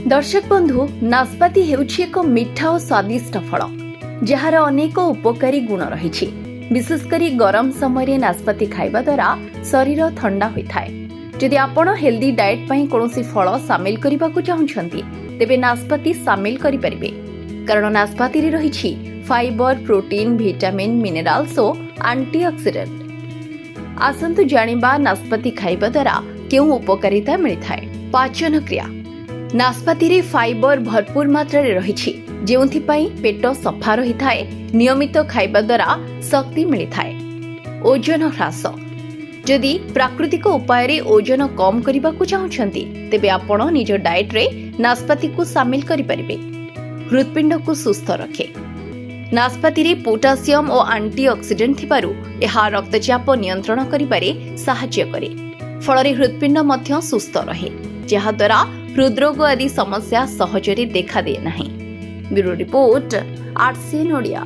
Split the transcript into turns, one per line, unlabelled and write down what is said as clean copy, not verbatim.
दर्शक बंधु नाशपाती हेउछि एक मिठा और स्वादिष्ट फल जार अनेक उपकारी गुण रही। विशेषकर गरम समय नाशपाती खाइबा द्वारा शरीर ठंडा होता है। जदि आपण हेल्दी डाइट पई कोनोसी फल सामिल करबा को चाहुछंती तेबे नाशपाती सामिल करि परिबे, कारण नाशपाती रे रहिछि फाइबर, प्रोटीन, विटामिन, मिनरल्स और एंटीऑक्सीडेंट। आसंतु जानिबा नाशपाती खाइबा द्वारा केउ उपकारिता मिलिथाय। पाचन क्रिया। नाशपाती रे फाइबर भरपूर मात्रा रे रहिछि, जेउंथिपाई पेट सफा रहिथाय। नियमित खाइबा द्वारा शक्ति मिलिथाय। ओजन ह्रास। जदि प्राकृतिक उपाय रे ओजन कम करबा को चाहुछंती तेबे आपण निज डाइट रे नाशपाती को शामिल करि परिबे। हृदपिंड को सुस्थ रखे। नाशपाती रे पोटासियम और एंटीऑक्सीडेंट थिबारु एहा रक्तचाप नियंत्रण करिबारे सहाय्य करे। फଳରେ हृदपिंड मध्य सुस्थ रहे, जहा द्वारा हृदरोग आदि समस्या सहजरे देखा दिए नहीं। Bureau report, RCN Odia.